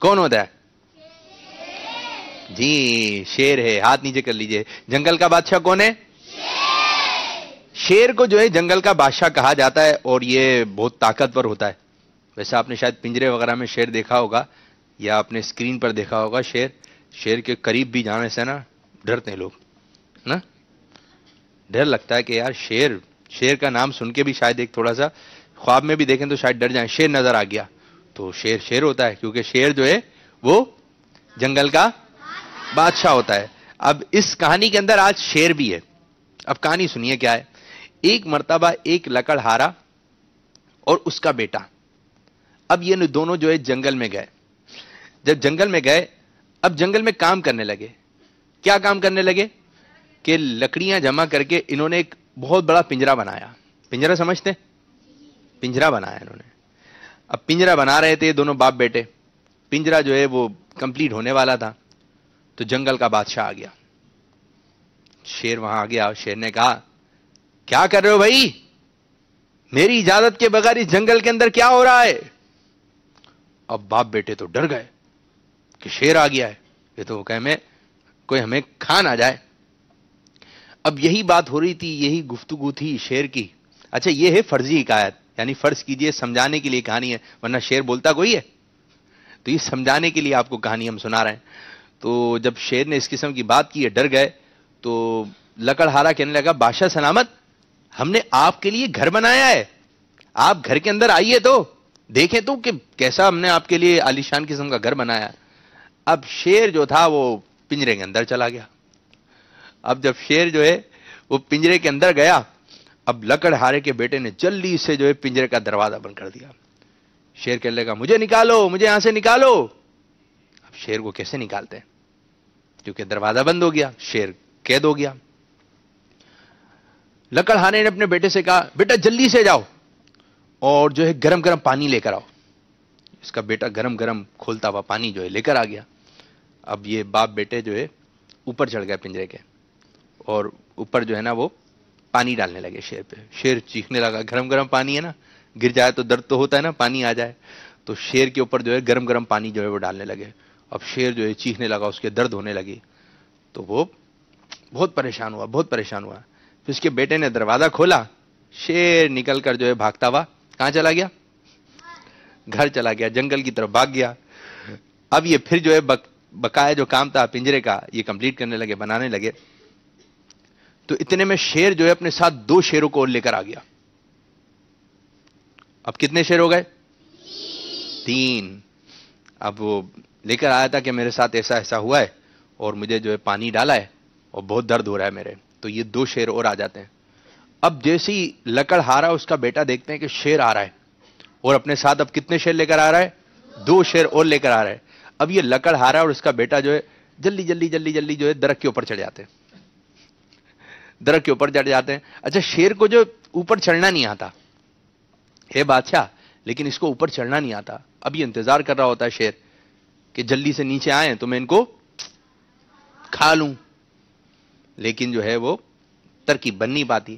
کون ہوتا ہے؟ جی شیر ہے. ہاتھ نیچے کر لیجئے. جنگل کا بادشاہ کون ہے؟ شیر کو جو ہے جنگل کا بادشاہ کہا جاتا ہے اور یہ بہت طاقتور ہوتا ہے. ویسے آپ نے شاید پنجرے وغیرہ میں شیر دیکھا ہوگا یا آپ نے اسکرین پر دیکھا ہوگا. شیر کے قریب بھی جانے سے نا ڈرتے ہیں لوگ نا. ڈر لگتا ہے کہ یار شیر کا نام سن کے بھی شاید ایک تھوڑا سا خواب میں بھی دیکھیں تو شاید ڈر جائیں. شیر نظر آ گیا تو شیر ہوتا ہے, کیونکہ شیر جو ہے وہ جنگل کا بادشاہ ہوتا ہے. اب اس کہانی کے اندر آج شیر بھی ہے. اب کہانی سنیے کیا ہے. ایک مرتبہ ایک لکڑہارا اور اس کا بیٹا, اب یہ دونوں جو ہے جنگل میں گئے. جب جنگل میں گئے, اب جنگل میں کام کرنے لگے. کیا کام کرنے لگے کہ لکڑیاں جمع کر کے انہوں نے ایک بہت بڑا پنجرا بنایا. پنجرا سمجھتے ہیں؟ پنجرا بنایا انہوں نے. اب پنجرا بنا رہے تھے دونوں باپ بیٹے. پنجرا جو ہے وہ کمپلیٹ ہونے والا تھا تو جنگل کا بادشاہ آ گیا. شیر وہاں آ گیا. شیر نے کہا کیا کر رہے ہو بھائی؟ میری اجازت کے بغیر اس جنگل کے اندر کیا ہو رہا ہے؟ اب باپ بیٹے تو ڈر گئے کہ شیر آ گیا ہے, یہ تو کہ میں کوئی ہمیں کھا نہ جائے. اب یہی بات ہو رہی تھی, یہی گفتگو تھی شیر کی. اچھا یہ ہے فرضی حکایت, یعنی فرض کیجئے سمجھانے کے لیے کہانی ہے, ورنہ شیر بولتا کوئی ہے. تو یہ سمجھانے کے لیے آپ کو کہانی ہم سنا رہے ہیں. تو جب شیر نے اس قسم کی بات کی ہے, ڈر گئے, تو لکڑہارا کہنے لگا بادشاہ سلامت, ہم نے آپ کے لیے گھر بنایا ہے, آپ گھر کے اندر آئیے تو دیکھیں تو کہ کیسا ہم نے آپ کے لیے عالیشان قسم کا گھر بنایا. اب شیر جو تھا وہ پنجرے کے اندر چلا گیا. اب جب شیر جو ہے وہ پنجرے کے اندر گیا, اب لکڑہارے کے بیٹے نے جلدی سے جو ہے پنجرے کا دروازہ بند کر دیا. شیر کہنے لگا مجھے نکالو, مجھے یہاں سے نکالو. اب شیر کو کیسے نکالتے ہیں, کیونکہ دروازہ بند ہو گیا, شیر قید ہو گیا. لکڑہارے نے اپنے بیٹے سے کہا بیٹا جلدی سے جاؤ اور جو ہے گرم گرم پانی لے کر آؤ. اس کا بیٹا گرم گرم کھولتا ہوا پانی جو ہے لے کر آ گیا. اب یہ باپ بیٹے جو ہے اوپر چڑھ گئے پنجرے کے, اور اوپر جو ہے نا وہ پانی ڈالنے لگے شیر پہ. شیر چیخنے لگا, گرم گرم پانی ہے نا, گر جائے تو درد تو ہوتا ہے نا, پانی آ جائے. تو شیر کے اوپر جو ہے گرم گرم پانی جو ہے وہ ڈالنے لگے. اب شیر جو ہے چیخنے لگا, اس کے درد ہونے لگی, تو وہ بہت پریشان ہوا, بہت پریشان ہوا. پھر اس کے بیٹے نے دروازہ کھولا, شیر نکل کر جو ہے بھاگتا ہوا کہاں چلا گیا؟ گھر چلا گیا, جنگل کی طرف بھاگ گیا. اب یہ پھر جو ہے بقایا جو کام تھا پنجرے کا یہ کمپلیٹ کرنے لگے, بنانے لگے. تو اتنے میں شیر جو ہے اپنے ساتھ 2 شیروں کو اور لے کر آ گیا. اب کتنے شیر ہو گئے؟ 3. اب وہ لے کر آیا تھا کہ میرے ساتھ ایسا ایسا ہوا ہے اور مجھے جو ہے پانی ڈالا ہے اور بہت درد ہو رہا ہے میرے. تو یہ 2 شیر اور آ جاتے ہیں. اب جیسی لکڑہارا اس کا بیٹا دیکھتے ہیں کہ شیر آ رہا ہے, اور اپنے ساتھ اب کتنے شیر لے کر آ رہا ہے؟ 2 شیر اور لے کر آ رہا ہے. اب یہ لکڑہارا اور اس کا بیٹا جو ہے جلدی جلدی جلدی جلدی جو ہے درخت کے اوپر چڑھ جاتے ہیں, درخت کے اوپر چڑھ جاتے ہیں. اچھا شیر کو جو اوپر چڑھنا نہیں آتا ہے بادشاہ, لیکن اس کو اوپر چڑھنا نہیں آتا. اب یہ انتظار کر رہا ہوتا ہے شیر کہ جلدی سے نیچے آئیں تو میں ان کو کھا لوں, لیکن جو ہے وہ ترکیب بن نہیں پاتی.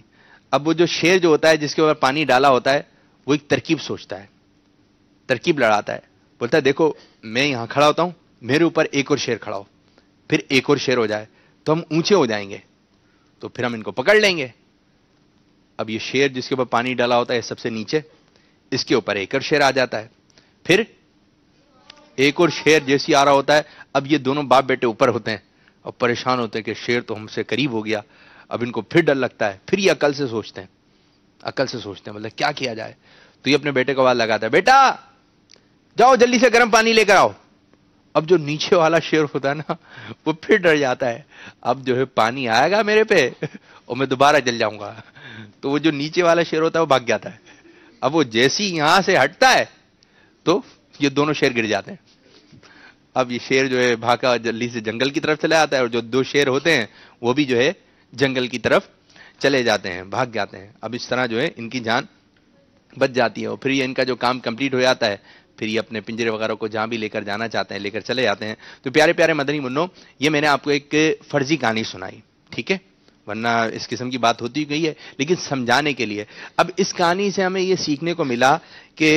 اب وہ جو شیر جو ہوتا ہے جس کے اوپر پانی ڈالا ہوتا ہے وہ ایک ترکیب سوچتا ہے, ترکیب لڑاتا ہے, بولتا ہے دیکھو میں یہاں کھڑا ہوتا ہوں, میرے اوپر ایک اور شیر کھڑا ہو, پھر ایک اور شیر ہو جائے تو ہم اونچے ہو جائیں گے, تو پھر ہم ان کو پکڑ لیں گے. اب یہ شیر جس کے اوپر پانی ڈالا ہوتا ہے سب سے نیچے, اس کے اوپر ایک اور شیر آ جاتا ہے, پھر ایک اور شیر جیسی آ رہا ہوتا ہے. اب یہ دونوں باپ بیٹے اوپر ہوتے ہیں اور پریشان ہوتے ہیں کہ شیر تو ہم سے قریب ہو گیا. اب ان کو پھر ڈر لگتا ہے, پھر یہ عقل سے سوچتے ہیں مطلب کیا کیا جائے. تو یہ اپنے بیٹے کو آواز لگاتا ہے بیٹا جاؤ جلدی سے گرم پانی لے کر آؤ. اب جو نیچے والا شیر ہوتا ہے نا وہ پھر ڈر جاتا ہے, اب جو ہے پانی آئے گا میرے پہ اور میں دوبارہ جل جاؤں گا. تو وہ جو نیچے والا شیر ہوتا ہے وہ بھاگ جاتا ہے. اب وہ جیسی یہاں سے ہٹتا ہے تو یہ دونوں شیر گر جاتے ہیں. اب یہ شیر جو ہے بھاگا جلدی سے جنگل کی طرف چلے آتا ہے, اور جو 2 شیر ہوتے ہیں وہ بھی جو ہے جنگل کی طرف چلے جاتے ہیں, بھاگ جاتے ہیں. اب اس طرح جو ہے ان کی جان بچ جاتی ہے, اور پھر یہ ان کا جو کام کمپلیٹ ہو جاتا ہے, پھر یہ اپنے پنجرے وغیرہ کو جہاں بھی لے کر جانا چاہتے ہیں لے کر چلے جاتے ہیں. تو پیارے پیارے مدنی منوں, یہ میں نے آپ کو ایک فرضی کہانی سنائی, ٹھیک ہے, ورنہ اس قسم کی بات ہوتی گئی ہے، لیکن سمجھانے کے لیے. اب اس کہانی سے ہمیں یہ سیکھنے کو ملا کہ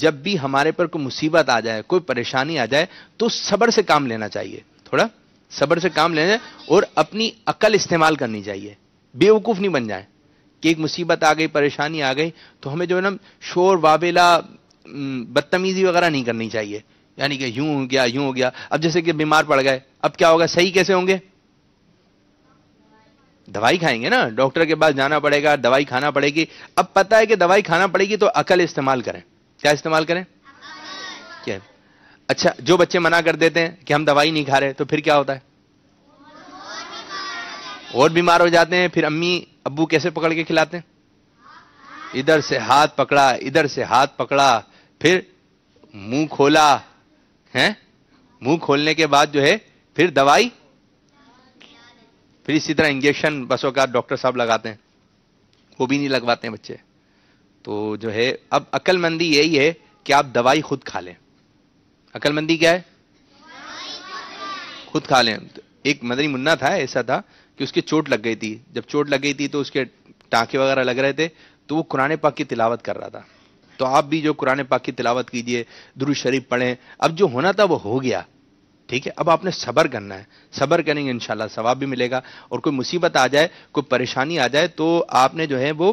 جب بھی ہمارے پر کوئی مصیبت آ جائے، کوئی پریشانی آ جائے، تو صبر سے کام لینا چاہیے، تھوڑا صبر سے کام لینا اور اپنی عقل استعمال کرنی چاہیے. بیوقوف نہیں بن جائیں کہ ایک مصیبت آ گئی، پریشانی آ گئی تو ہمیں جو ہے نا شور واویلا بدتمیزی وغیرہ نہیں کرنی چاہیے، یعنی کہ یوں ہو گیا یوں ہو گیا. اب جیسے کہ بیمار پڑ گئے، اب کیا ہوگا، صحیح کیسے ہوں گے؟ دوائی کھائیں گے نا، ڈاکٹر کے پاس جانا پڑے گا، دوائی کھانا پڑے گی. اب پتہ ہے کہ دوائی کھانا پڑے گی تو عقل استعمال کریں. کیا استعمال کریں؟ کیا؟ اچھا، جو بچے منع کر دیتے ہیں کہ ہم دوائی نہیں کھا رہے تو پھر کیا ہوتا ہے؟ اور بیمار ہو جاتے ہیں. پھر امی ابو کیسے پکڑ کے کھلاتے ہیں؟ ادھر سے ہاتھ پکڑا، ادھر سے ہاتھ پکڑا، پھر منہ کھولا ہے. منہ کھولنے کے بعد جو ہے پھر دوائی، پھر اسی طرح انجیکشن بس اوقات ڈاکٹر صاحب لگاتے ہیں، وہ بھی نہیں لگواتے ہیں بچے. تو جو ہے اب عقل مندی یہی ہے کہ آپ دوائی خود کھا لیں. عقل مندی کیا ہے؟ خود کھا لیں. ایک مدنی منا تھا، ایسا تھا کہ اس کی چوٹ لگ گئی تھی. جب چوٹ لگ گئی تھی تو اس کے ٹانکے وغیرہ لگ رہے تھے، تو وہ قرآن پاک کی تلاوت کر رہا تھا. تو آپ بھی جو قرآن پاک کی تلاوت کیجئے، درود شریف پڑھیں. اب جو ہونا تھا وہ ہو گیا، ٹھیک ہے. اب آپ نے صبر کرنا ہے، صبر کریں گے انشاءاللہ ثواب بھی ملے گا. اور کوئی مصیبت آ جائے، کوئی پریشانی آ جائے تو آپ نے جو ہے وہ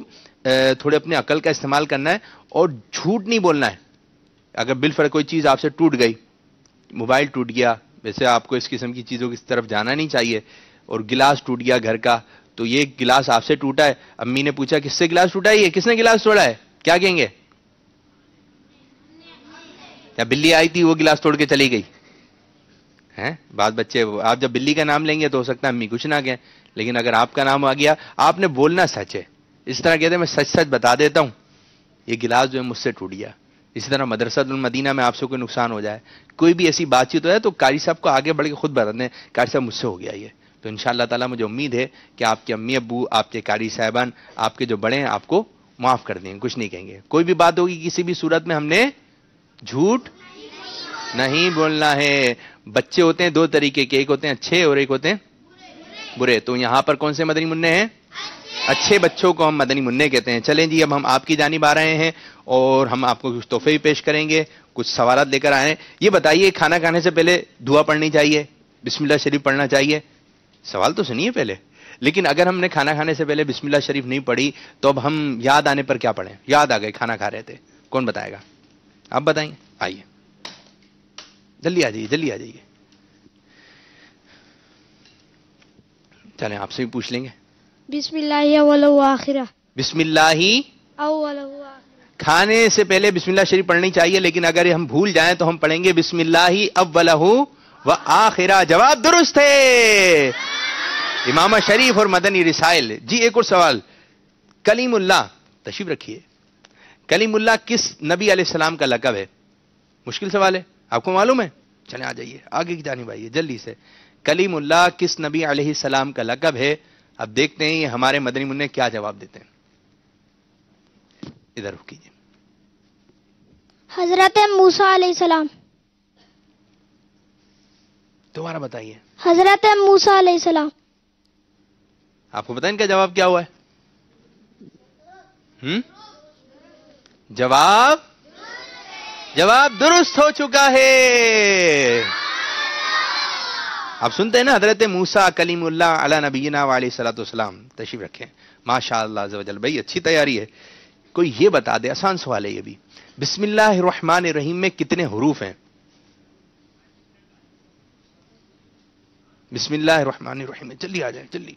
تھوڑے اپنے عقل کا استعمال کرنا ہے اور جھوٹ نہیں بولنا ہے. اگر بالفرض کوئی چیز آپ سے ٹوٹ گئی، موبائل ٹوٹ گیا، ویسے آپ کو اس قسم کی چیزوں کی طرف جانا نہیں چاہیے، اور گلاس ٹوٹ گیا گھر کا، تو یہ گلاس آپ سے ٹوٹا ہے، امی نے پوچھا کس سے گلاس ٹوٹا ہے، یہ کس نے گلاس توڑا ہے، کیا کہیں گے؟ یا بلی آئی تھی وہ گلاس توڑ کے چلی گئی ہیں؟ بعض بچے، آپ جب بلی کا نام لیں گے تو ہو سکتا ہے امی کچھ نہ کہیں، لیکن اگر آپ کا نام آ گیا، آپ نے بولنا سچ ہے. اس طرح کہتے ہیں میں سچ سچ بتا دیتا ہوں، یہ گلاس جو ہے مجھ سے ٹوٹ گیا. اسی طرح مدرسہ المدینہ میں آپ سے کوئی نقصان ہو جائے، کوئی بھی ایسی بات چیت ہو جائے، تو قاری صاحب کو آگے بڑھ کے خود بتا دیں قاری صاحب مجھ سے ہو گیا یہ. تو انشاءاللہ تعالی مجھے امید ہے کہ آپ کے امی ابو، آپ کے قاری صاحبان، آپ کے جو بڑے ہیں آپ کو معاف کر دیں گے، کچھ نہیں کہیں گے. کوئی بھی بات ہوگی کسی بھی صورت میں ہم نے جھوٹ نہیں بولنا ہے. بچے ہوتے ہیں دو طریقے کے، ایک ہوتے ہیں اچھے اور ایک ہوتے ہیں برے. تو یہاں پر کون سے مدنی منع ہیں؟ اچھے بچوں کو ہم مدنی منع کہتے ہیں. چلیں جی، اب ہم آپ کی جانب آ رہے ہیں اور ہم آپ کو کچھ تحفے بھی پیش کریں گے، کچھ سوالات لے کر آئے ہیں. یہ بتائیے کھانا کھانے سے پہلے دعا پڑھنی چاہیے، بسم اللہ شریف پڑھنا چاہیے؟ سوال تو سنیے پہلے. لیکن اگر ہم نے کھانا کھانے سے پہلے بسم اللہ شریف نہیں پڑھی تو اب ہم یاد آنے پر کیا پڑھیں؟ یاد آ گئے کھانا کھا رہے تھے، کون بتائے گا؟ آپ بتائیں. آئیے جلدی آ جائیے، جلدی آ جائیے. چلیں آپ سے بھی پوچھ لیں گے. بسم اللہ اول و آخرہ. بسم اللہ ہی اول و آخرہ. کھانے سے پہلے بسم اللہ شریف پڑھنی چاہیے، لیکن اگر ہم بھول جائیں تو ہم پڑھیں گے بسم اللہ اولہ و آخرہ. جواب درست ہے. امام شریف اور مدنی رسائل. جی ایک اور سوال. کلیم اللہ، تشریف رکھیے، کلیم اللہ کس نبی علیہ السلام کا لقب ہے؟ مشکل سوال ہے، آپ کو معلوم ہے؟ چلیں آ جائیے آگے کی جانب آئیے جلدی سے. کلیم اللہ کس نبی علیہ السلام کا لقب ہے؟ اب دیکھتے ہیں یہ ہمارے مدنی منع کیا جواب دیتے ہیں. ادھر رخ کیجیے. حضرت موسیٰ علیہ السلام. دوبارہ بتائیے. حضرت موسیٰ علیہ السلام. آپ کو بتائیں ان کا جواب کیا ہوا ہے؟ جواب درست ہو چکا ہے. آپ سنتے ہیں نا، حضرت موسیٰ کلیم اللہ علی نبینا وعلیہ الصلوۃ والسلام. تشریف رکھیں. ماشاء اللہ عز و جل. بھائی اچھی تیاری ہے. کوئی یہ بتا دے، آسان سوال ہے یہ بھی، بسم اللہ الرحمن الرحیم میں کتنے حروف ہیں؟ بسم اللہ الرحمن الرحیم میں جلدی آ جائیں جلدی.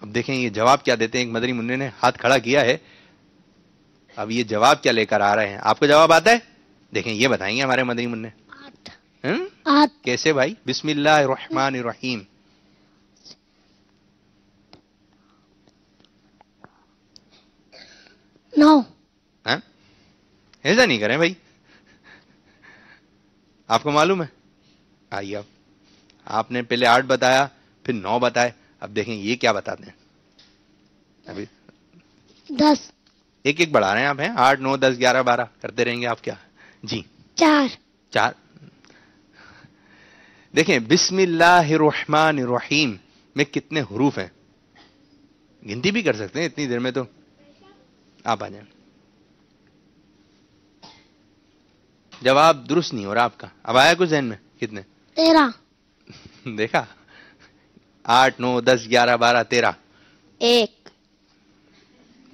اب دیکھیں یہ جواب کیا دیتے ہیں. ایک مدنی منع نے ہاتھ کھڑا کیا ہے، اب یہ جواب کیا لے کر آ رہے ہیں. آپ کو جواب آتا ہے؟ دیکھیں یہ بتائیں گے ہمارے مدنی منع. کیسے بھائی؟ بسم اللہ الرحمن الرحیم. نو. ایسا نہیں کریں بھائی، آپ کو معلوم ہے. آئیے اب آپ نے پہلے 8 بتایا پھر 9 بتائے، اب دیکھیں یہ کیا بتاتے ہیں. ابھی 10. ایک ایک بڑھا رہے ہیں آپ ہیں. 8 9 10 11 12 کرتے رہیں گے آپ. کیا جی؟ 4. دیکھیں بسم اللہ الرحمن الرحیم میں کتنے حروف ہیں؟ گنتی بھی کر سکتے ہیں اتنی دیر میں تو. آپ آ جائیں. جواب درست نہیں ہو رہا آپ کا. اب آیا کچھ ذہن میں؟ کتنے؟ 13. دیکھا 8 9 10 11 12 13. 1.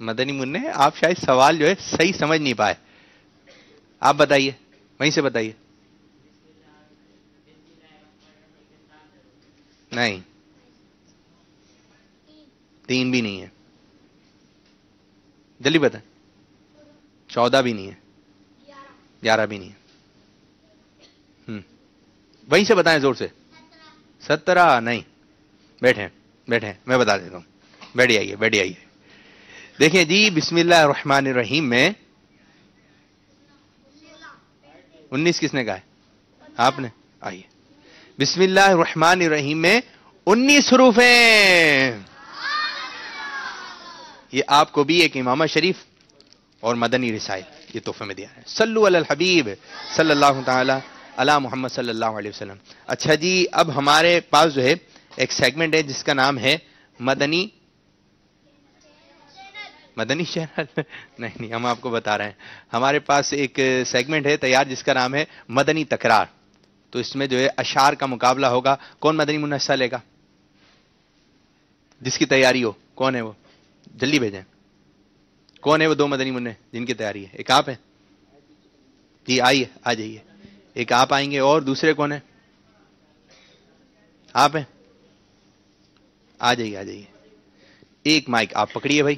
مدنی منع آپ شاید سوال جو ہے صحیح سمجھ نہیں پائے. آپ بتائیے, وہیں سے بتائیے. نہیں 3 بھی نہیں ہے. جلدی بتائیں. 14 بھی نہیں ہے. 11 بھی نہیں ہے. وہیں سے بتائیں زور سے. 17 نہیں. بیٹھیں میں بتا دیتا ہوں. بیٹھ آئیے. دیکھیں جی, بسم اللہ الرحمن الرحیم میں 19 کس نے کہا ہے؟ آپ نے. آئیے, بسم اللہ الرحمن الرحیم میں 19 حروف ہیں. یہ آپ کو بھی ایک امامہ شریف اور مدنی رسائل یہ تحفے میں دیا ہے. صلو علی الحبیب صلی اللہ تعالی علی محمد صلی اللہ علیہ وسلم. اچھا جی, اب ہمارے پاس جو ہے ایک سیگمنٹ ہے جس کا نام ہے مدنی چینل. نہیں, ہم آپ کو بتا رہے ہیں. ہمارے پاس ایک سیگمنٹ ہے تیار جس کا نام ہے مدنی تکرار. تو اس میں جو ہے اشعار کا مقابلہ ہوگا. کون مدنی منع حصہ لے گا؟ جس کی تیاری ہو. کون ہے وہ؟ جلدی بھیجیں. کون ہے وہ 2 مدنی منع جن کی تیاری ہے؟ ایک آپ ہیں جی, آئیے, آ جائیے. ایک آپ آئیں گے, اور دوسرے کون ہیں؟ آپ ہیں, آ جائیے. ایک مائک آپ پکڑیے بھائی.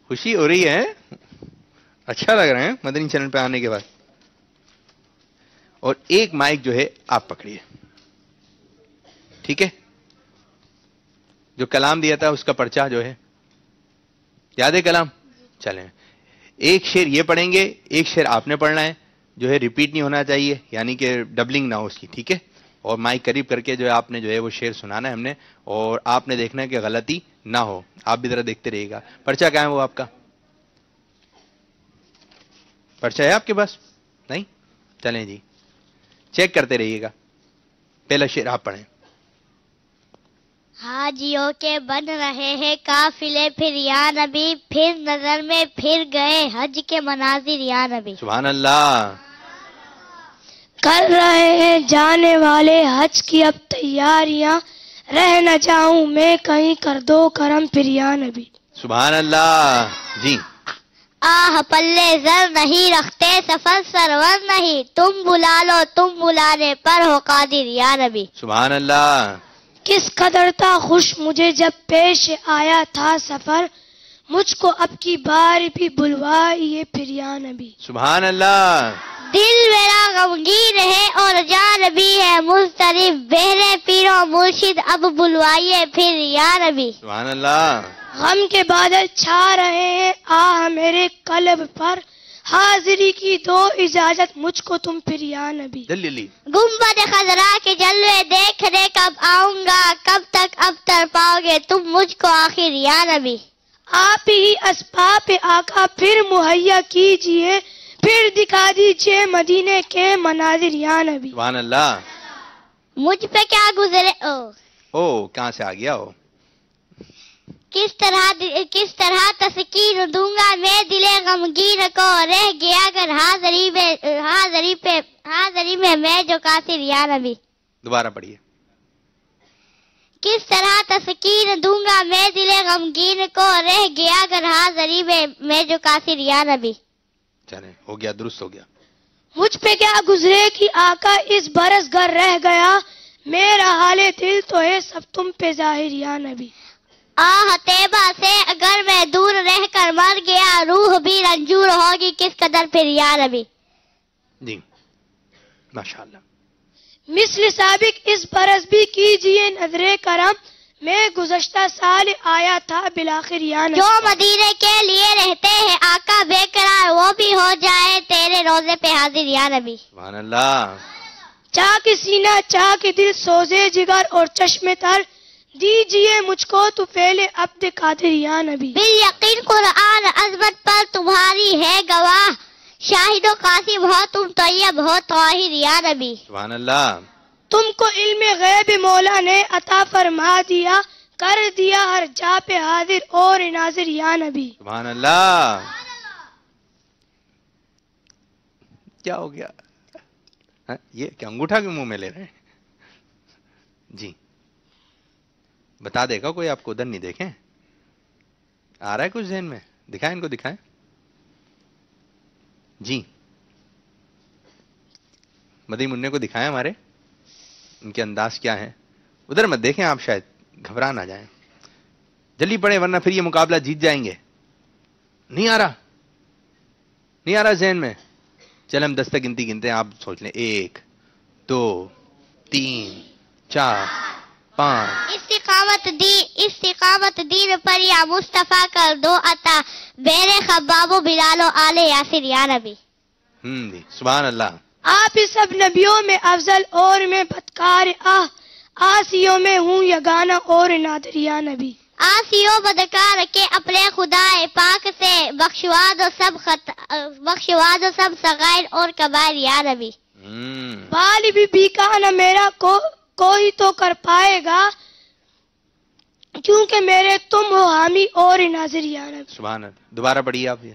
خوشی ہو رہی ہے, اچھا لگ رہا ہے مدنی چینل پہ آنے کے بعد. اور ایک مائک جو ہے آپ پکڑیے, ٹھیک ہے؟ جو کلام دیا تھا اس کا پرچہ جو ہے یاد ہے کلام؟ چلیں, ایک شعر یہ پڑھیں گے, ایک شعر آپ نے پڑھنا ہے, جو ہے ریپیٹ نہیں ہونا چاہیے, یعنی کہ ڈبلنگ نہ ہو اس کی, ٹھیک ہے؟ اور مائک قریب کر کے جو ہے آپ نے جو ہے وہ شعر سنانا ہے ہم نے, اور آپ نے دیکھنا ہے کہ غلطی نہ ہو. آپ بھی ذرا دیکھتے رہیے گا. پرچہ کہاں ہے وہ آپ کا؟ پرچہ ہے آپ کے پاس؟ نہیں, چلیں جی, چیک کرتے رہیے گا. پہلا شعر آپ پڑھیں. حاجیوں کے بن رہے ہیں قافلے پھر یا نبی, پھر نظر میں پھر گئے حج کے مناظر یا نبی. سبحان اللہ. کر رہے ہیں جانے والے حج کی اب تیاریاں, رہ نہ جاؤں میں کہیں, کر دو کرم پھر یا نبی. سبحان اللہ. جی, آہ پلے زر نہیں رکھتے سفر سرور نہیں, تم بلا لو تم بلانے پر ہو قادر یا نبی. سبحان اللہ. کس قدر تھا خوش مجھے جب پیش آیا تھا سفر, مجھ کو اب کی بار بھی بلوائیے پھر یا نبی. سبحان اللہ. دل میرا غمگین ہے اور جان بھی ہے مضطرب, بہرے پیرو مرشد اب بلوائیے پھر یا نبی. سبحان اللہ. غم کے بادل چھا رہے ہیں آہ میرے قلب پر, حاضری کی دو اجازت مجھ کو تم پھر یا نبی. جلدی. گنبد خضرا کے جلوے دیکھنے کب آؤں گا, کب تک اب تر پاؤ گے تم مجھ کو آخر یا نبی. آپ ہی اسباب آقا پھر مہیا کیجئے, پھر دکھا دیجئے مدینے کے مناظر یا نبی. سبحان اللہ. مجھ پہ کیا گزرے کہاں سے آ گیا ہو؟ کس طرح تسکین دوں گا میں دل غمگین کو, رہ گیا اگر حاضری میں میں جو قاصر یا نبی. دوبارہ پڑھیے. کس طرح تسکین دوں گا میں دل غمگین کو, رہ گیا اگر حاضری میں جو قاصر یا نبی. چلیں, ہو گیا, درست ہو گیا. مجھ پہ کیا گزرے کہ آقا اس برس گر رہ گیا, میرا حال دل تو ہے سب تم پہ ظاہر یا نبی. آہ طیبہ سے اگر میں دور رہ کر مر گیا, روح بھی رنجور ہوگی کس قدر پھر یا نبی. جی, ماشاءاللہ. مثل سابق اس برس بھی کیجئے نظر کرم, میں گزشتہ سال آیا تھا بالآخر یا نبی. جو مدینے کے لیے رہتے ہیں آقا بے قرار, وہ بھی ہو جائے تیرے روزے پہ حاضر یا نبی. سبحان اللہ. چاہ کے سینہ چاہ کے دل سوزے جگر اور چشم تر, دیجئے مجھ کو تو فعل عبد قادر یا نبی. بالیقین قرآن عظمت پر تمہاری ہے گواہ, شاہد و قاسم ہو تم طیب ہو طاہر یا نبی. سبحان اللہ. تم کو علم غیب مولا نے عطا فرما دیا, کر دیا ہر جا پہ حاضر اور ناظر یا نبی. سبحان اللہ. کیا ہو گیا؟ یہ کیا انگوٹھا کے منہ میں لے رہے ہیں؟ جی بتا دے گا کوئی آپ کو؟ ادھر نہیں دیکھیں، آ رہا ہے کچھ ذہن میں؟ دکھائیں ان کو، دکھائیں. جی مدنی منع کو دکھائیں ہمارے، ان کے انداز کیا ہیں. ادھر مت دیکھیں آپ، شاید گھبرا نہ جائیں. جلدی پڑے ورنہ پھر یہ مقابلہ جیت جائیں گے. نہیں آ رہا، نہیں آ رہا ذہن میں. چل ہم 10 تک گنتی گنتے ہیں، آپ سوچ لیں. 1 2 3 4 5. استقامت دین پر یا مصطفیٰ کر دو عطا، بیر خباب و بلال و آل یاسر یا نبی. جی سبحان اللہ. آپ ہی سب نبیوں میں افضل اور میں بدکار، آسیوں میں ہوں یگانہ اور نادر یا نبی. آسیو بدکار کے اپنے خدا پاک سے بخشوا دو سب صغائر اور کبائر یا نبی. بال بھی کا نہ میرا کوئی تو کر پائے گا، کیونکہ میرے تم ہو حامی اور ناظر یا نبی. سبحان اللہ. دوبارہ پڑھیے آپ یہ.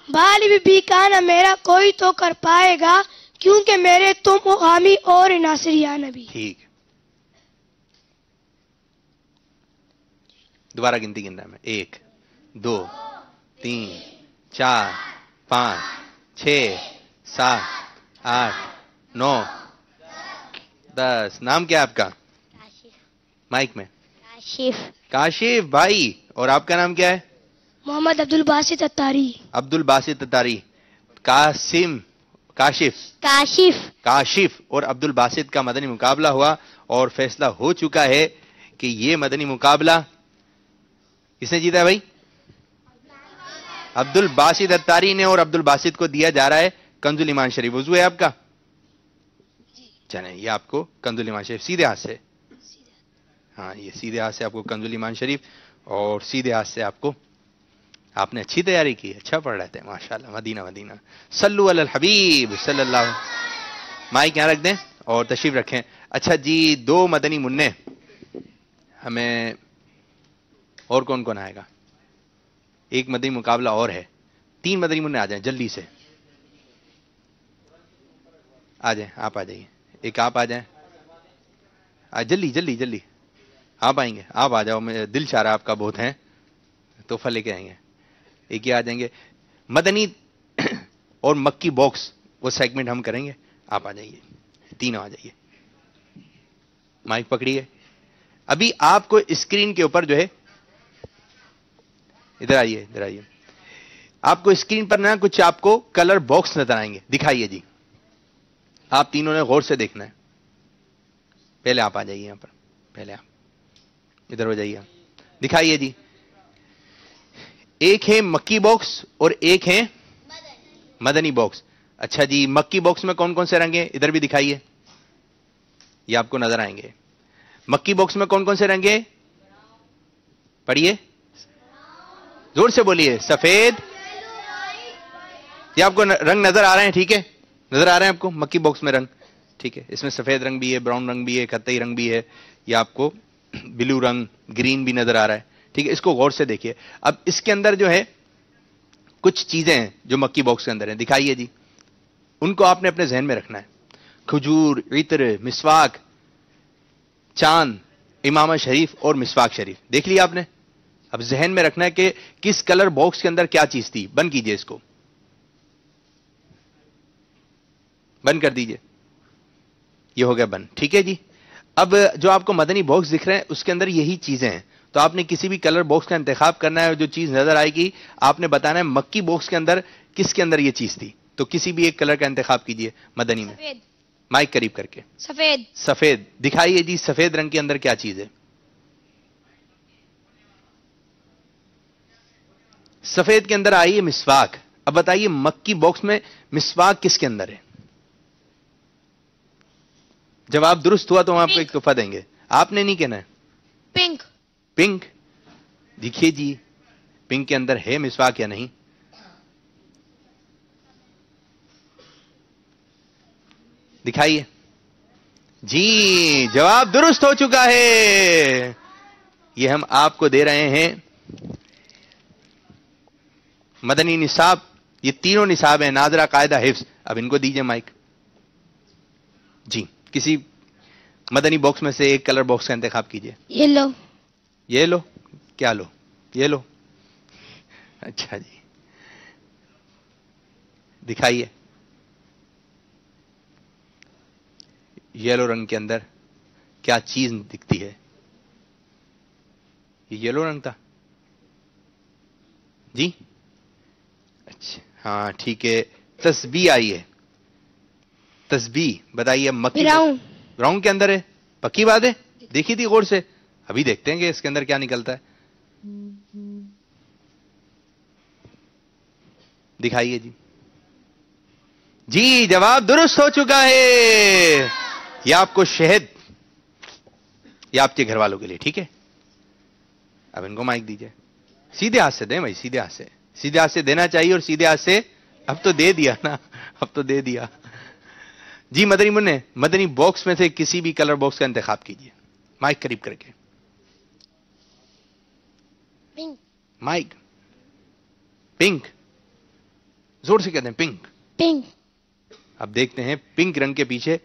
بال بھی کا نہ میرا کوئی تو کر پائے گا، کیونکہ میرے تم ہو حامی اور ناصر یا نبی. ٹھیک. دوبارہ گنتی گننا ہے. 1 2 3 4 5 6 7 8 9 10. نام کیا ہے آپ کا؟ مائک میں. کاشف بھائی. اور آپ کا نام کیا ہے؟ محمد عبد الباسط اتاری. عبد الباسط اتاری. کاشف اور عبد الباسط کا مدنی مقابلہ ہوا اور فیصلہ ہو چکا ہے کہ یہ مدنی مقابلہ کس نے جیتا ہے بھائی؟ عبد الباسط اتاری نے. اور عبد الباسط کو دیا جا رہا ہے کنز الایمان شریف. وضو ہے آپ کا؟ چلیں یہ آپ کو کنز الایمان شریف سیدھے ہاتھ سے. ہاں یہ سیدھے ہاتھ سے آپ کو کنز الایمان شریف، اور سیدھے ہاتھ سے آپ نے اچھی تیاری کی، اچھا پڑھ رہے تھے ماشاءاللہ. مدینہ مدینہ. صلو علی الحبیب صلی اللہ. مائک یہاں رکھ دیں اور تشریف رکھیں. اچھا جی 2 مدنی منع ہمیں، اور کون کون آئے گا؟ ایک مدنی مقابلہ اور ہے. 3 مدنی منع آ جائیں جلدی سے. آ جائیں، آپ آ جائیے. ایک آپ آ جائیں، جلدی جلدی جلدی. آپ آئیں گے؟ آپ آ جاؤ، میں دل چاہ رہا آپ کا بہت ہیں، تحفہ لے کے آئیں گے. ایک ہی آ جائیں گے. مدنی اور مکی باکس وہ سیگمنٹ ہم کریں گے. آپ آ جائیے، 3 آ جائیے. مائک پکڑیے. ابھی آپ کو اسکرین کے اوپر جو ہے، ادھر آئیے ادھر آئیے. آپ کو اسکرین پر نا کچھ آپ کو کلر باکس نظر آئیں گے. دکھائیے جی. آپ تینوں نے غور سے دیکھنا ہے. پہلے آپ آ جائیے یہاں پر. پہلے آپ ادھر ہو جائیے. دکھائیے جی. ایک ہے مکی باکس اور ایک ہے مدنی باکس. اچھا جی مکی باکس میں کون کون سے رنگ ہیں؟ ادھر بھی دکھائیے. یہ آپ کو نظر آئیں گے. مکی باکس میں کون کون سے رنگ ہیں؟ پڑھیے زور سے بولیے. سفید. یہ آپ کو رنگ نظر آ رہے ہیں؟ ٹھیک ہے نظر آ رہے ہیں آپ کو مکی باکس میں رنگ؟ ٹھیک ہے. اس میں سفید رنگ بھی ہے، براؤن رنگ بھی ہے، کتئی رنگ بھی ہے. یہ آپ کو بلو رنگ، گرین بھی نظر آ رہا ہے. ٹھیک ہے. اس کو غور سے دیکھیے. اب اس کے اندر جو ہے کچھ چیزیں ہیں جو مکی باکس کے اندر ہیں. دکھائیے جی. ان کو آپ نے اپنے ذہن میں رکھنا ہے. کھجور، عطر، مسواک، چاند، امامہ شریف اور مسواک شریف. دیکھ لیا آپ نے؟ اب ذہن میں رکھنا ہے کہ کس کلر باکس کے اندر کیا چیز تھی. بند کیجئے اس کو، بند کر دیجئے. یہ ہو گیا بند. ٹھیک ہے جی. اب جو آپ کو مدنی باکس دکھ رہے ہیں اس کے اندر یہی چیزیں ہیں. تو آپ نے کسی بھی کلر باکس کا انتخاب کرنا ہے. جو چیز نظر آئے گی آپ نے بتانا ہے مکی باکس کے اندر کس کے اندر یہ چیز تھی. تو کسی بھی ایک کلر کا انتخاب کیجئے مدنی میں. سفید. مائک قریب کر کے. سفید. سفید. دکھائیے جی. سفید رنگ کے اندر کیا چیز ہے؟ سفید کے اندر آئیے مسواک. اب بتائیے مکی باکس میں مسواک کس کے اندر ہے؟ جواب درست ہوا تو ہم آپ کو ایک تحفہ دیں گے. آپ نے نہیں کہنا ہے. پنک. پنک. دیکھیے جی پنک کے اندر ہے مسواک یا نہیں؟ دکھائیے جی. جواب درست ہو چکا ہے. یہ ہم آپ کو دے رہے ہیں مدنی نصاب. یہ تینوں نصاب ہیں، ناظرہ، قاعدہ، حفظ. اب ان کو دیجئے مائک. جی کسی مدنی باکس میں سے ایک کلر باکس کا انتخاب کیجئے. یہ لو. یہ لو. کیا لو؟ یہ لو. اچھا جی دکھائیے. یلو رنگ کے اندر کیا چیز دکھتی ہے؟ یہ یلو رنگ تھا جی. اچھا ہاں ٹھیک ہے. تسبیح آئی ہے. تسبیح بتائیے. مکی براؤن کے اندر ہے. پکی بات ہے. دیکھی تھی غور سے. ابھی دیکھتے ہیں کہ اس کے اندر کیا نکلتا ہے. دکھائیے جی. جی جواب درست ہو چکا ہے. یہ آپ کو شہد، یہ آپ کے گھر والوں کے لیے. ٹھیک ہے اب ان کو مائک دیجئے. سیدھے ہاتھ سے دیں بھائی، سیدھے ہاتھ سے. سیدھے ہاتھ سے دینا چاہیے اور سیدھے ہاتھ سے. اب تو دے دیا نا، اب تو دے دیا. جی مدنی منع، مدنی باکس میں سے کسی بھی کلر باکس کا انتخاب کیجئے. مائک قریب کر کے. مائک. پنک. زور سے کہتے ہیں پنک. پنک. اب دیکھتے ہیں پنک رنگ کے پیچھے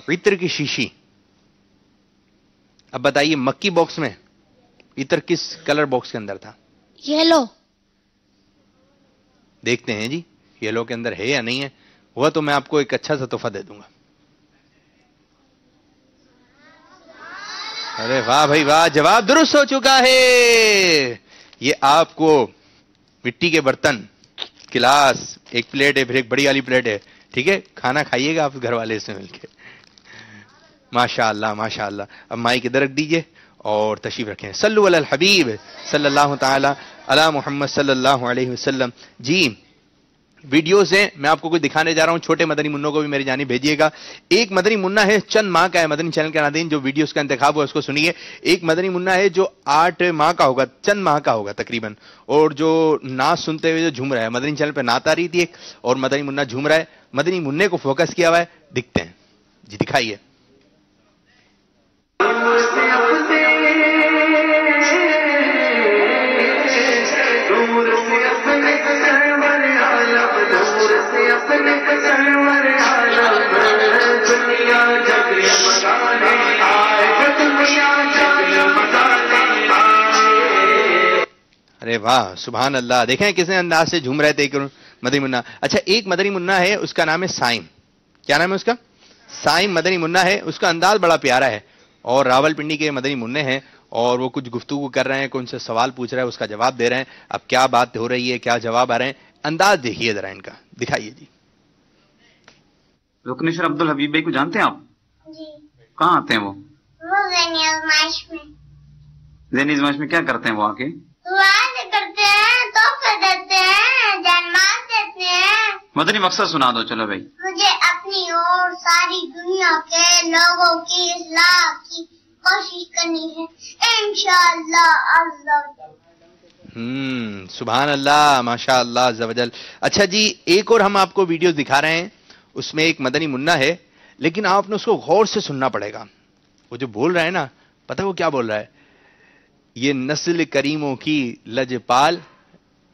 عطر کی شیشی. اب بتائیے مکی باکس میں عطر کس کلر باکس کے اندر تھا؟ یلو. دیکھتے ہیں جی یلو کے اندر ہے یا نہیں ہے. ہوا تو میں آپ کو ایک اچھا سا تحفہ دے دوں گا. ارے واہ بھائی واہ، جواب درست ہو چکا ہے. یہ آپ کو مٹی کے برتن، گلاس، ایک پلیٹ ہے، پھر ایک بڑی والی پلیٹ ہے. ٹھیک ہے کھانا کھائیے گا آپ گھر والے سے مل کے. ماشاء اللہ ماشاء اللہ. اب مائک ادھر رکھ دیجئے اور تشریف رکھیں. صلو علی الحبیب صلی اللہ تعالی علی محمد صلی اللہ علیہ وسلم. جی ویڈیوز ہیں، میں آپ کو کچھ دکھانے جا رہا ہوں. چھوٹے مدنی منوں کو بھی میری جانب بھیجیے گا. ایک مدنی منا ہے چند ماہ کا ہے. مدنی چینل کے ناظرین جو ویڈیوز کا انتخاب ہوا اس کو سنیے. ایک مدنی منا ہے جو 8 ماہ کا ہوگا، چند ماہ کا ہوگا تقریباً، اور جو نعت سنتے ہوئے جو جھوم رہا ہے. مدنی چینل پہ نعت آ رہی تھی ایک، اور مدنی منا جھوم رہا ہے. مدنی منع کو فوکس کیا ہوا ہے، دکھتے ہیں جی. دکھائیے. ارے واہ سبحان اللہ. دیکھیں کس انداز سے جھوم رہے تھے مدنی منا. اچھا ایک مدنی منا ہے، اس کا نام ہے سائم. کیا نام ہے اس کا؟ سائم مدنی منا ہے. اس کا انداز بڑا پیارا ہے، اور راول پنڈی کے مدنی منع ہیں، اور وہ کچھ گفتگو کر رہے ہیں، کون سے سوال پوچھ رہے ہیں، اس کا جواب دے رہے ہیں. اب کیا بات ہو رہی ہے، کیا جواب آ رہے ہیں، انداز دیکھیے ذرا ان کا. دکھائیے جی. رکنیشور عبد الحبیب بھائی کو جانتے ہیں آپ؟ جی کہاں آتے ہیں وہ ذہنی آزمائش میں. ذہنی آزمائش میں کیا کرتے ہیں وہ آ کے؟ دعائیں کرتے ہیں، تحفے دیتے ہیں، جنمات دیتے ہیں. مدنی مقصد سنا دو چلو بھائی. مجھے اپنی اور ساری دنیا کے لوگوں کی اصلاح کی کوشش کرنی ہے انشاءاللہ عز و جل. سبحان اللہ ماشاء اللہ عز و جل. اچھا جی ایک اور ہم آپ کو ویڈیوز دکھا رہے ہیں. اس میں ایک مدنی منا ہے، لیکن آپ نے اس کو غور سے سننا پڑے گا. وہ جو بول رہا ہے نا، پتہ وہ کیا بول رہا ہے؟ یہ نسل کریموں کی لجپال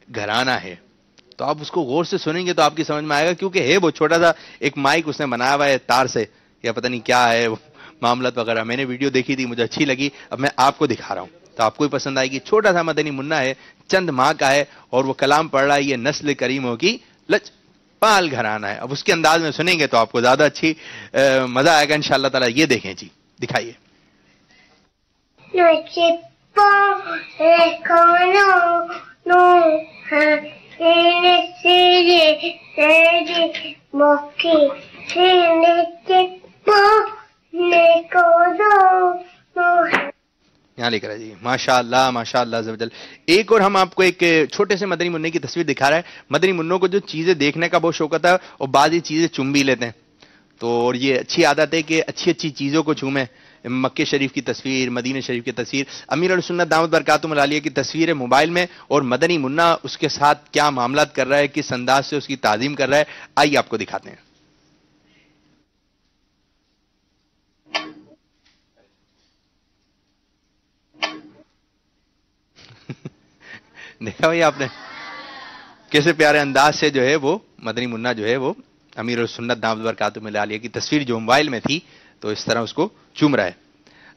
گھرانہ ہے. تو آپ اس کو غور سے سنیں گے تو آپ کی سمجھ میں آئے گا، کیونکہ ہے وہ چھوٹا سا ایک مائک اس نے بنایا ہوا ہے تار سے، یا پتہ نہیں کیا ہے وہ معاملات وغیرہ. میں نے ویڈیو دیکھی تھی، مجھے اچھی لگی. اب میں آپ کو دکھا رہا ہوں تو آپ کو بھی پسند آئے گی. چھوٹا سا مدنی منا ہے، چند ماہ کا ہے، اور وہ کلام پڑھ رہا ہے یہ نسل کریموں کی لجپال گھرانہ ہے. اب اس کے انداز میں سنیں گے تو آپ کو زیادہ اچھی مزہ آئے گا انشاءاللہ تعالی. یہ دیکھیں جی. دکھائیے. یہاں لے کر جی. ماشاء اللہ ماشاء اللہ عز و جل. ایک اور ہم آپ کو ایک چھوٹے سے مدنی منع کی تصویر دکھا رہا ہے. مدنی منوں کو جو چیزیں دیکھنے کا بہت شوق ہوتا ہے، اور بعض یہ چیزیں چوم بھی لیتے ہیں. تو اور یہ اچھی عادت ہے کہ اچھی اچھی چیزوں کو چومیں. مکہ شریف کی تصویر، مدینہ شریف کی تصویر، امیر السنت دامت برکاتہم العالیہ کی تصویر ہے موبائل میں، اور مدنی منا اس کے ساتھ کیا معاملات کر رہا ہے، کس انداز سے اس کی تعظیم کر رہا ہے. آئیے آپ کو دکھاتے ہیں. دیکھا بھائی آپ نے کیسے پیارے انداز سے جو ہے وہ مدنی منا جو ہے وہ امیر السنت دامت برکاتہ عالیہ کی تصویر جو موبائل میں تھی تو اس طرح اس کو چوم رہا ہے.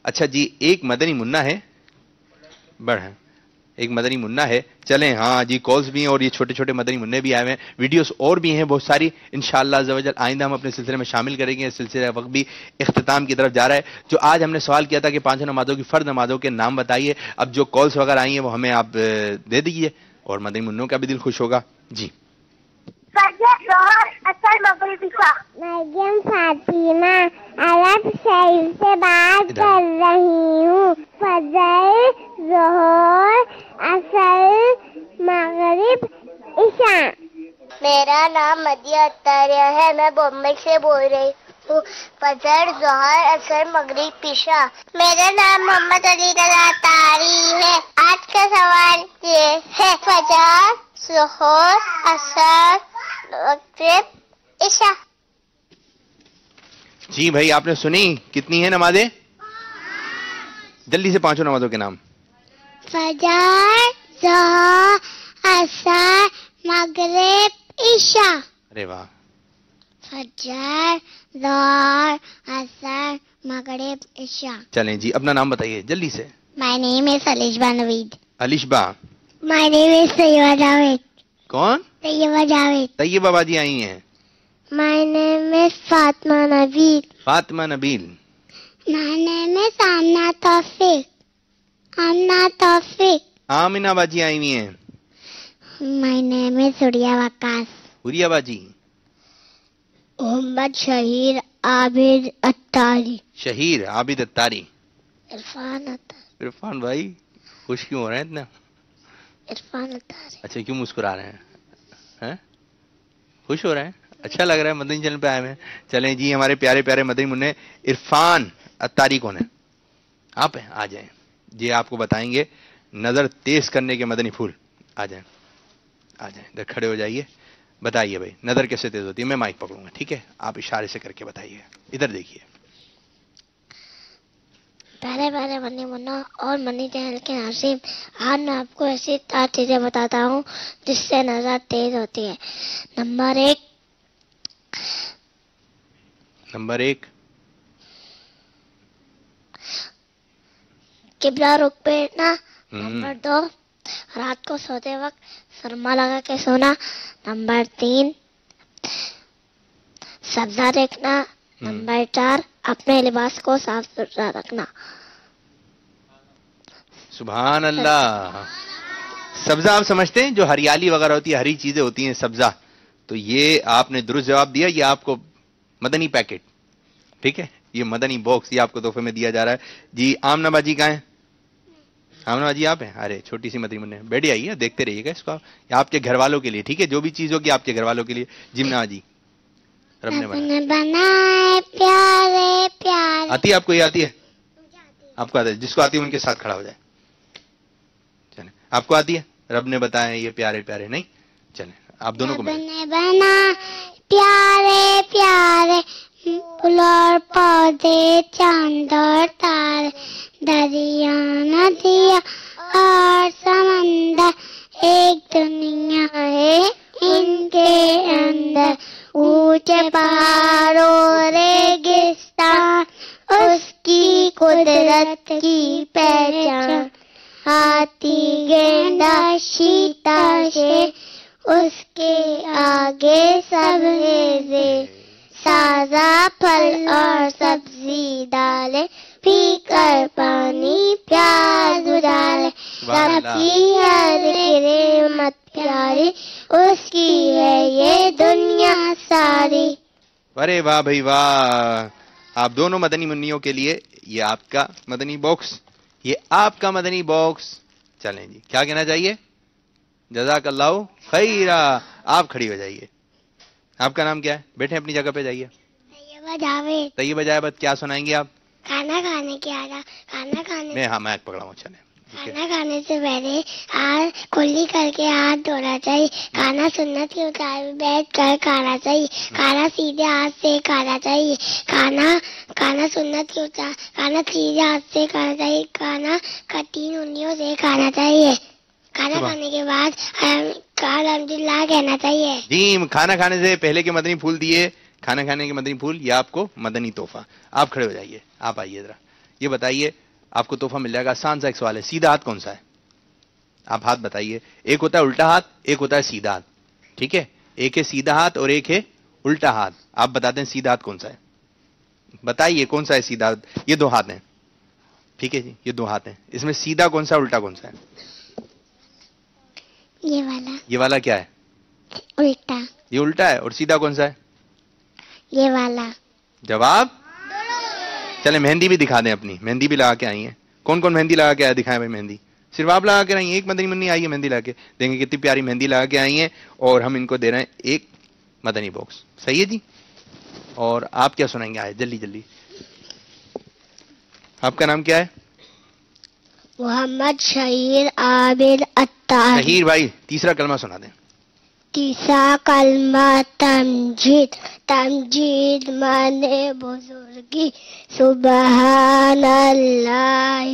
اچھا جی ایک مدنی منا ہے ایک مدنی منا ہے. چلیں ہاں جی کالز بھی ہیں اور یہ چھوٹے چھوٹے مدنی منع بھی آئے ہوئے ہیں, ویڈیوز اور بھی ہیں بہت ساری انشاءاللہ عز و جل آئندہ ہم اپنے سلسلے میں شامل کریں گے. سلسلہ وقت بھی اختتام کی طرف جا رہا ہے. جو آج ہم نے سوال کیا تھا کہ 5 نمازوں کی فرض نمازوں کے نام بتائیے, اب جو کالز وغیرہ آئی ہیں وہ ہمیں آپ دے دیجیے اور مدنی منوں کا بھی دل خوش ہوگا. جی مریم فاطمہ عرب شریف سے بات کر رہی ہوں. فجر, ظہر, عصر, مغرب, عشاء. میرا نام مدیہ اطاریہ ہے, میں بمبئی سے بول رہی ہوں. فجر, ظہر, عصر, مغرب, عشاء. میرا نام محمد علی رضا اطاری ہے. آج کا سوال یہ ہے فجر, ظہر, عصر, مغرب, عشاء. جی بھائی آپ نے سنی کتنی ہیں نمازیں؟ جلدی سے 5 نمازوں کے نام. فجر, ظہر, عصر, مغرب, عشاء. ارے واہ. فجر, ظہر, عصر, مغرب, عشاء. چلیں جی اپنا نام بتائیے جلدی سے. My name is Alishba Naveed. Alshaba. My name is Tayyiba Javed. کون؟ Tayyiba Javed. طیبہ باجی آئی ہیں. My name is Fatma Naveed. Fatima Nabeel. My name is Amna Tawfiq. Amna Tawfiq. Amna باجی آئی ہوئی ہیں. My name is Surya Waqas. حوریہ باجی. محمد شہیر عابد اتاری. شہیر عابد اتاری. عرفان اتاری. عرفان بھائی خوش کیوں ہو رہے ہیں اتنا؟ عرفان اتاری. اچھا کیوں مسکرا رہے ہیں؟ خوش ہو رہے ہیں؟ اچھا لگ رہا ہے مدنی چینل پہ آئے ہوئے ہیں. چلیں جی ہمارے پیارے پیارے مدنی منع عرفان اتاری کون ہے؟ آپ ہیں, آ جائیں جی آپ کو بتائیں گے نظر تیز کرنے کے مدنی پھول. آ جائیں ادھر کھڑے ہو جائیے, بتائیے بھائی نظر کیسے تیز ہوتی ہے. میں مائک پکڑوں گا ٹھیک ہے, آپ اشارے سے کر کے بتائیے. ادھر دیکھیے. پیارے پیارے منی منا اور منی چینل کے ناظرین, آج میں آپ کو ایسی 4 چیزیں بتاتا ہوں جس سے نظر تیز ہوتی ہے. نمبر 1 قبلہ رخ بیٹھنا. نمبر 2 رات کو سوتے وقت سرما لگا کے سونا. نمبر 3 سبزہ دیکھنا. نمبر 4 اپنے لباس کو صاف ستھرا رکھنا. سبحان اللہ. سبزہ آپ سمجھتے ہیں جو ہریالی وغیرہ ہوتی ہے, ہری چیزیں ہوتی ہیں سبزہ, تو یہ آپ نے درست جواب دیا. یہ آپ کو مدنی پیکٹ, ٹھیک ہے, یہ مدنی باکس یہ آپ کو تحفے میں دیا جا رہا ہے. جی آمنہ باجی کہاں ہیں؟ آمنہ باجی آپ ہیں؟ ارے چھوٹی سی مدنی منع بیٹھی آئیے, دیکھتے رہیے گا اس کو آپ کے گھر والوں کے لیے, ٹھیک ہے, جو بھی چیز ہوگی آپ کے گھر والوں کے لیے. جمنا جی رب نے بنائے پیارے پیارے. آتی ہے آپ کو؟ یہ آتی ہے آپ کو؟ آتا ہے جس کو آتی ہے ان کے ساتھ کھڑا ہو جائے. چلیں آپ کو آتی ہے؟ رب نے بتایا یہ پیارے پیارے نہیں. چلیں آپ دونوں کو بنا پیارے پیارے پھول اور پودے, چاند اور تارے, دریا ندیاں اور سمندر, ایک دنیا ہے ان کے اندر. اونچے پہاڑوں ریگستان اس کی قدرت کی پہچان. ہاتھی گینڈا شیتا شیر اس کے آگے سب ہے زیر. تازہ پھل اور سبزی ڈالے, پی کر پانی پیاس بجھالے. رب کی ہر نعمت پیاری, اس کی ہے یہ دنیا ساری. ارے واہ بھائی واہ. آپ دونوں مدنی منیوں کے لیے یہ آپ کا مدنی باکس, یہ آپ کا مدنی باکس. چلیں جی کیا کہنا چاہیے؟ جزاک اللہ خیرہ. آپ کھڑی ہو جائیے. آپ کا نام کیا ہے؟ بیٹھے اپنی جگہ پہ جائیے. طیبہ جاوید. طیبہ جاوید کیا سنائیں گے آپ؟ کھانا کھانے کی آداب. کھانا کھانے میں ہاں مائک پکڑا ہوں. چلیں کھانا کھانے سے پہلے کلی کر کے ہاتھ دھونا چاہیے. کھانا سنت کے مطابق بیٹھ کر کھانا چاہیے. کھانا سیدھے ہاتھ سے کھانا چاہیے. کھانا سنت کے مطابق کھانا سیدھے ہاتھ سے کھانا چاہیے. کھانا 3 انگلیوں سے کھانا چاہیے. کھانا کھانے کے بعد الحمدللہ کہنا چاہیے. جی کھانا کھانے سے پہلے کے مدنی پھول دیے, کھانا کھانے کے مدنی پھول, یہ آپ کو مدنی تحفہ. آپ کھڑے ہو جائیے, آپ آئیے ذرا, یہ بتائیے آپ کو تحفہ مل جائے گا. آسان سا ایک سوال ہے, سیدھا ہاتھ کون سا ہے؟ آپ ہاتھ بتائیے. ایک ہوتا ہے الٹا ہاتھ, ایک ہوتا ہے سیدھا ہاتھ, ٹھیک ہے؟ ایک ہے سیدھا ہاتھ اور ایک ہے الٹا ہاتھ. آپ بتاتے ہیں سیدھا ہاتھ کون سا ہے؟ بتائیے کون سا ہے سیدھا ہاتھ؟ یہ دو ہاتھ ہیں, ٹھیک ہے جی, یہ دو ہاتھ ہیں. اس میں سیدھا کون سا, الٹا کون سا ہے؟ یہ والا. یہ والا کیا ہے؟ الٹا. یہ الٹا ہے. اور سیدھا کون سا ہے؟ یہ والا. جواب. چلے مہندی بھی دکھا دیں اپنی, مہندی بھی لگا کے آئی ہیں. کون کون مہندی لگا کے آیا, دکھائیں بھائی مہندی. صرف آپ لگا کے آئی ہیں, ایک مدنی منی آئی ہے مہندی لگا کے. دیکھیں کتنی پیاری مہندی لگا کے آئی ہیں, اور ہم ان کو دے رہے ہیں ایک مدنی باکس. صحیح ہے جی. اور آپ کیا سنائیں گے, آئے جلدی جلدی. آپ کا نام کیا ہے؟ محمد شہیر عابد اتار. شہیر بھائی تیسرا کلمہ سنا دیں. تیسرا کلمہ تمجید. تمجید مانے بزرگی. سبحان اللہ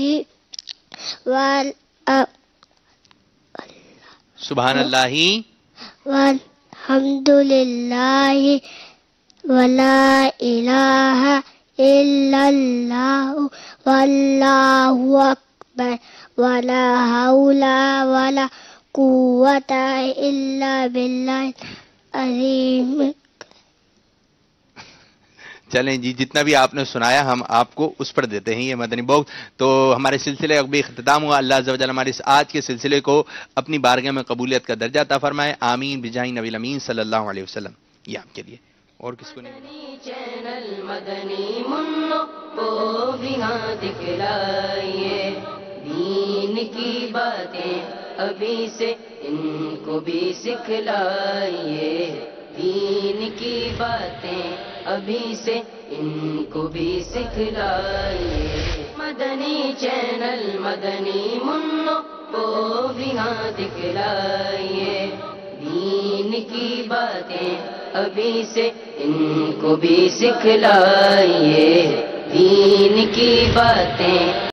سبحان اللہ والحمد للہ ولا الہ الا اللہ واللہ اکبر ولا حول ولا قوت الا باللہ العظیم. چلیں جی, جتنا بھی آپ نے سنایا ہم آپ کو اس پر دیتے ہیں یہ مدنی باکس. تو ہمارے سلسلے اب بھی اختتام ہوا. اللہ عز و جل ہمارے اس آج کے سلسلے کو اپنی بارگاہ میں قبولیت کا درجہ عطا فرمائے. آمین بجاہ نبی الامین صلی اللہ علیہ وسلم. یہ آپ کے لیے, اور کس کو نہیں. مدنی چینل مدنی منو کو بھی ہاں دکھلائیے, دین کی باتیں ابھی سے ان کو بھی سکھلائیے, دین کی باتیں ابھی سے ان کو بھی سکھلائیے. مدنی چینل مدنی منو کو بھی ہاں دکھلائیے, دین کی باتیں ابھی سے ان کو بھی سکھلائیے, دین کی باتیں